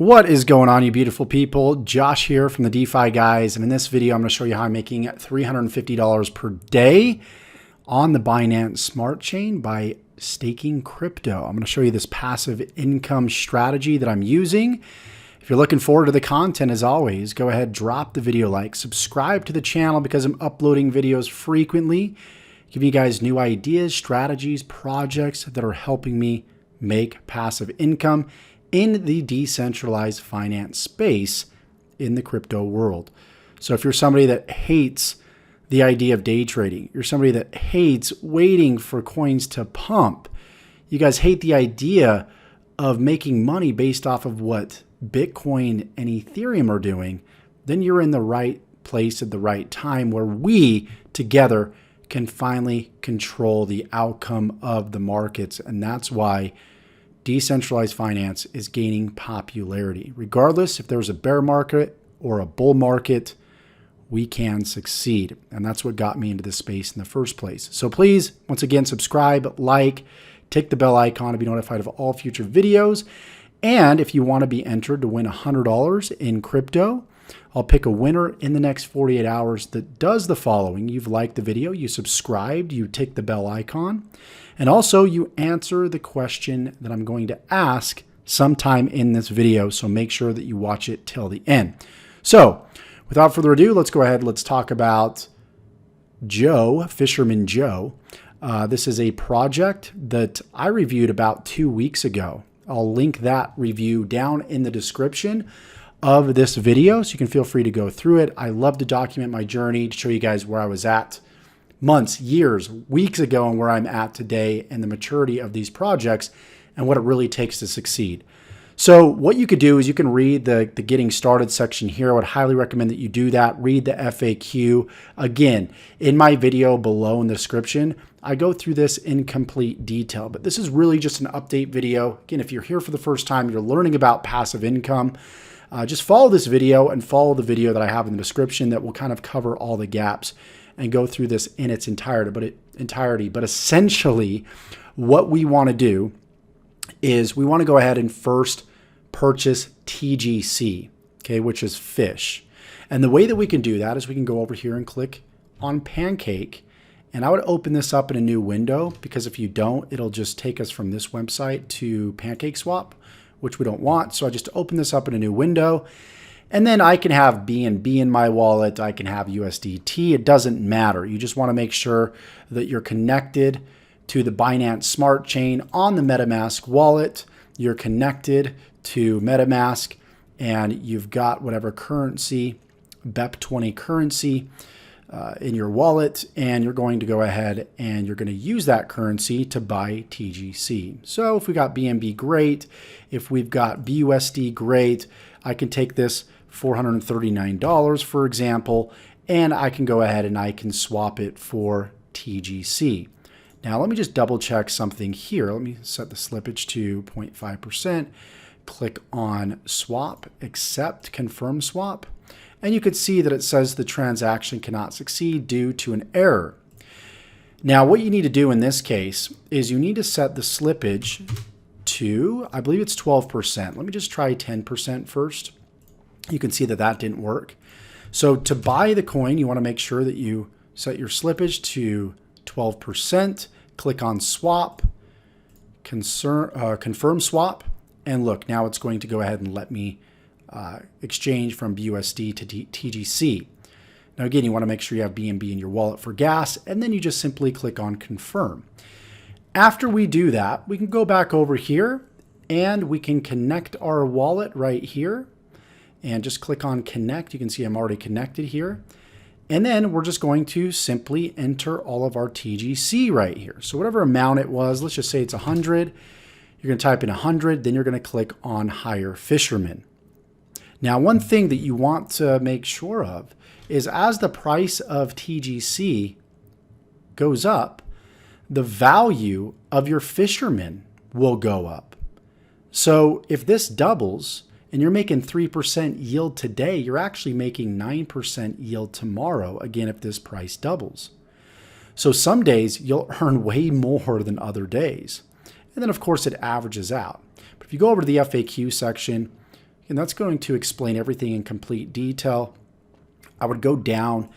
What is going on, you beautiful people? Josh here from the DeFi guys, and in this video I'm going to show you how I'm making $350 per day on the Binance Smart Chain by staking crypto. I'm going to show you this passive income strategy that I'm using. If you're looking forward to the content, as always, go ahead, drop the video like, subscribe to the channel because I'm uploading videos frequently, giving you guys new ideas, strategies, projects that are helping me make passive income in the decentralized finance space in the crypto world. So if you're somebody that hates the idea of day trading, you're somebody that hates waiting for coins to pump, you guys hate the idea of making money based off of what Bitcoin and Ethereum are doing, then you're in the right place at the right time where we together can finally control the outcome of the markets. And that's why decentralized finance is gaining popularity. Regardless if there's a bear market or a bull market, we can succeed. And that's what got me into this space in the first place. So please, once again, subscribe, like, tick the bell icon to be notified of all future videos. And if you want to be entered to win $100 in crypto, I'll pick a winner in the next 48 hours that does the following. You've liked the video, you subscribed, you tick the bell icon, and also you answer the question that I'm going to ask sometime in this video. So make sure that you watch it till the end. So without further ado, let's go ahead. Let's talk about Joe, Fisherman Joe. This is a project that I reviewed about 2 weeks ago. I'll link that review down in the description of this video, so you can feel free to go through it. I love to document my journey to show you guys where I was at months, years, weeks ago, and where I'm at today, and the maturity of these projects and what it really takes to succeed. So what you could do is you can read the getting started section here. I would highly recommend that you do that. Read the FAQ. Again, in my video below in the description, I go through this in complete detail, but this is really just an update video. Again, if you're here for the first time, you're learning about passive income, just follow this video and follow the video that I have in the description that will kind of cover all the gaps and go through this in its entirety. But essentially, what we want to do is we want to go ahead and first purchase TGC, okay, which is fish. And the way that we can do that is we can go over here and click on Pancake. And I would open this up in a new window, because if you don't, it'll just take us from this website to PancakeSwap, which we don't want. So I just open this up in a new window, and then I can have BNB in my wallet. I can have USDT. It doesn't matter. You just want to make sure that you're connected to the Binance Smart Chain on the MetaMask wallet. You're connected to MetaMask, and you've got whatever currency, BEP20 currency, in your wallet, and you're going to go ahead and you're going to use that currency to buy TGC. So if we got BNB, great. If we've got BUSD, great. I can take this $439, for example, and I can go ahead and I can swap it for TGC. Now let me just double check something here. Let me set the slippage to 0.5%. Click on swap, accept, confirm swap. And you could see that it says the transaction cannot succeed due to an error. Now, what you need to do in this case is you need to set the slippage to, I believe it's 12%. Let me just try 10% first. You can see that that didn't work. So to buy the coin, you want to make sure that you set your slippage to 12%. Click on swap, confirm swap. And look, now it's going to go ahead and let me exchange from BUSD to TGC. Now again, you want to make sure you have BNB in your wallet for gas, and then you just simply click on confirm. After we do that, we can go back over here and we can connect our wallet right here and just click on connect. You can see I'm already connected here. And then we're just going to simply enter all of our TGC right here. So whatever amount it was, let's just say it's 100. You're going to type in 100, then you're going to click on hire fisherman. Now, one thing that you want to make sure of is as the price of TGC goes up, the value of your fisherman will go up. So if this doubles and you're making 3% yield today, you're actually making 9% yield tomorrow, again, if this price doubles. So some days you'll earn way more than other days. And then, of course, it averages out. But if you go over to the FAQ section, and that's going to explain everything in complete detail. I would go down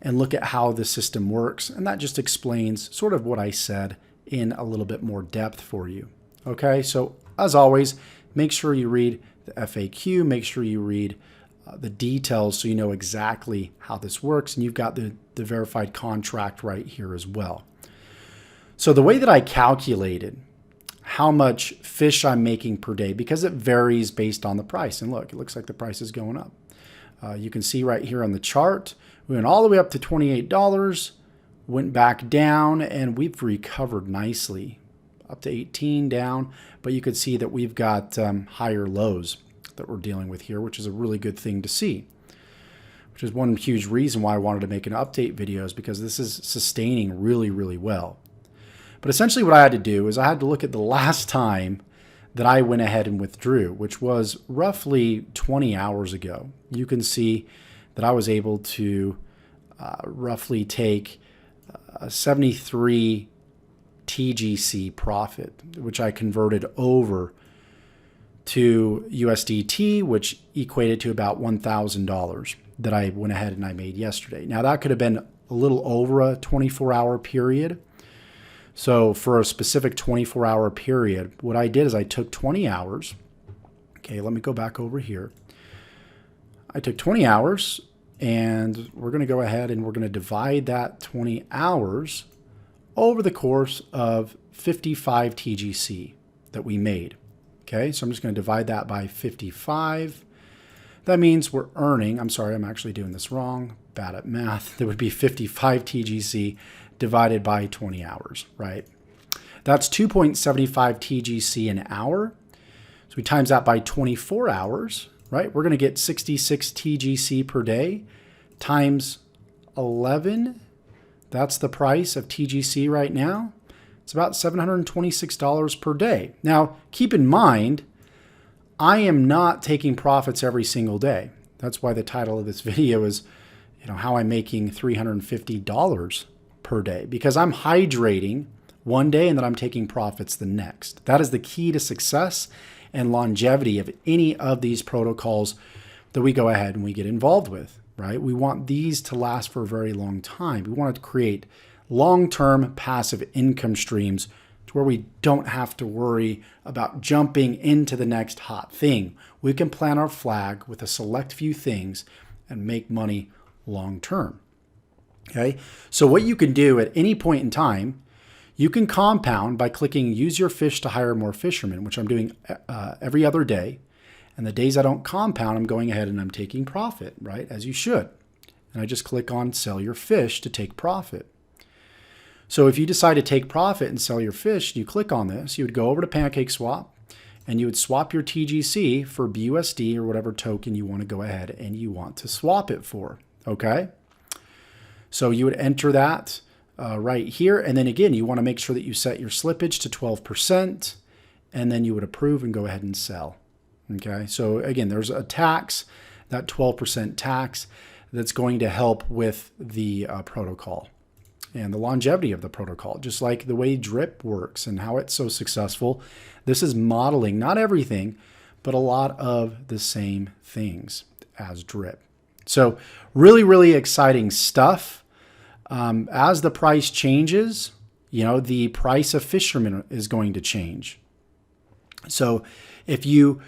and look at how the system works, and that just explains sort of what I said in a little bit more depth for you. Okay, so as always, make sure you read the FAQ, make sure you read the details so you know exactly how this works, and you've got the verified contract right here as well. So the way that I calculated how much fish I'm making per day, because it varies based on the price. And look, it looks like the price is going up. You can see right here on the chart, we went all the way up to $28, went back down, and we've recovered nicely up to 18 down. But you could see that we've got higher lows that we're dealing with here, which is a really good thing to see, which is one huge reason why I wanted to make an update video, is because this is sustaining really, really well. But essentially what I had to do is I had to look at the last time that I went ahead and withdrew, which was roughly 20 hours ago. You can see that I was able to roughly take 73 TGC profit, which I converted over to USDT, which equated to about $1,000 that I went ahead and I made yesterday. Now that could have been a little over a 24-hour period. So for a specific 24-hour period, what I did is I took 20 hours. Okay, let me go back over here. I took 20 hours, and we're going to go ahead and we're going to divide that 20 hours over the course of 55 TGC that we made. Okay, so I'm just going to divide that by 55. That means we're earning, I'm sorry, I'm actually doing this wrong, bad at math. That would be 55 TGC divided by 20 hours, right? That's 2.75 TGC an hour. So we times that by 24 hours, right? We're going to get 66 TGC per day times 11. That's the price of TGC right now. It's about $726 per day. Now, keep in mind, I am not taking profits every single day. That's why the title of this video is, how I'm making $350 per day, because I'm hydrating one day and then I'm taking profits the next. That is the key to success and longevity of any of these protocols that we go ahead and we get involved with, right? We want these to last for a very long time. We want to create long-term passive income streams to where we don't have to worry about jumping into the next hot thing. We can plant our flag with a select few things and make money long-term. Okay, so what you can do at any point in time, you can compound by clicking use your fish to hire more fishermen, which I'm doing every other day. And the days I don't compound, I'm going ahead and I'm taking profit, right? As you should. And I just click on sell your fish to take profit. So if you decide to take profit and sell your fish, you click on this, you would go over to PancakeSwap and you would swap your TGC for BUSD or whatever token you want to go ahead and you want to swap it for, okay? So you would enter that right here. And then again, you want to make sure that you set your slippage to 12%, and then you would approve and go ahead and sell. Okay. So again, there's a tax, that 12% tax that's going to help with the protocol and the longevity of the protocol, just like the way Drip works and how it's so successful. This is modeling, not everything, but a lot of the same things as Drip. So really, really exciting stuff. As the price changes, the price of fishermen is going to change. So if you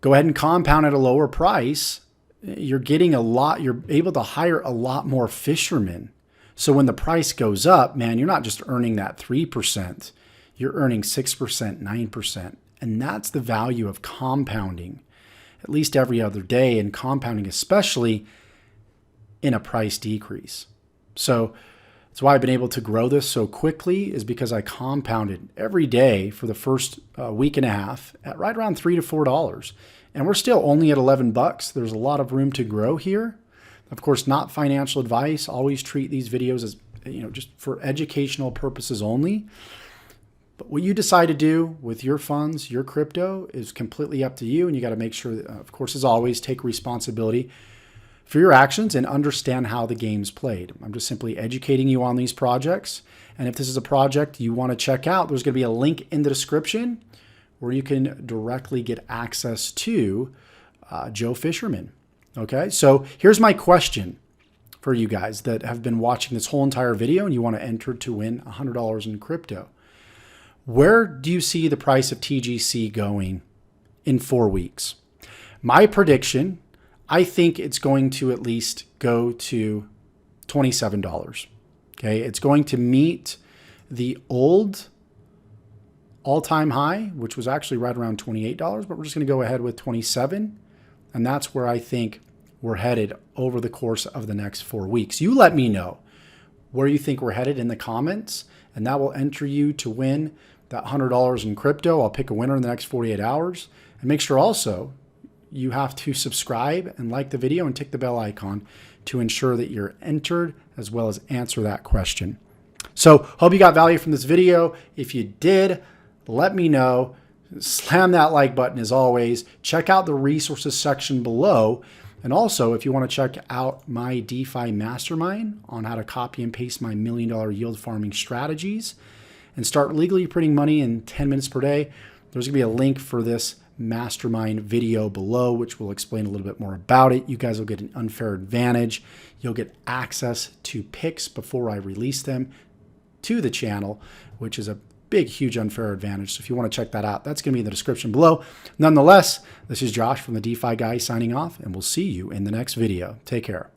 go ahead and compound at a lower price, you're getting you're able to hire a lot more fishermen. So when the price goes up, man, you're not just earning that 3%, you're earning 6%, 9%. And that's the value of compounding, at least every other day, and compounding especially in a price decrease. So that's why I've been able to grow this so quickly, is because I compounded every day for the first week and a half at right around $3 to $4. And we're still only at 11 bucks. There's a lot of room to grow here. Of course, not financial advice. Always treat these videos as, just for educational purposes only. But what you decide to do with your funds, your crypto, is completely up to you. And you got to make sure that, of course, as always, take responsibility for your actions and understand how the game's played. I'm just simply educating you on these projects. And if this is a project you want to check out, there's going to be a link in the description where you can directly get access to Joe Fisherman. Okay, so here's my question for you guys that have been watching this whole entire video and you want to enter to win $100 in crypto. Where do you see the price of TGC going in 4 weeks? My prediction, I think it's going to at least go to $27. Okay, it's going to meet the old all-time high, which was actually right around $28, but we're just going to go ahead with 27. And that's where I think we're headed over the course of the next 4 weeks. You let me know where you think we're headed in the comments, and that will enter you to win that $100 in crypto. I'll pick a winner in the next 48 hours. And make sure also you have to subscribe and like the video and tick the bell icon to ensure that you're entered as well as answer that question. So hope you got value from this video. If you did, let me know. Slam that like button as always. Check out the resources section below. And also, if you want to check out my DeFi mastermind on how to copy and paste my $1 million yield farming strategies and start legally printing money in 10 minutes per day, there's going to be a link for this mastermind video below, which will explain a little bit more about it. You guys will get an unfair advantage. You'll get access to picks before I release them to the channel, which is a big, huge unfair advantage. So if you want to check that out, that's going to be in the description below. Nonetheless, this is Josh from the DeFi Guy signing off, and we'll see you in the next video. Take care.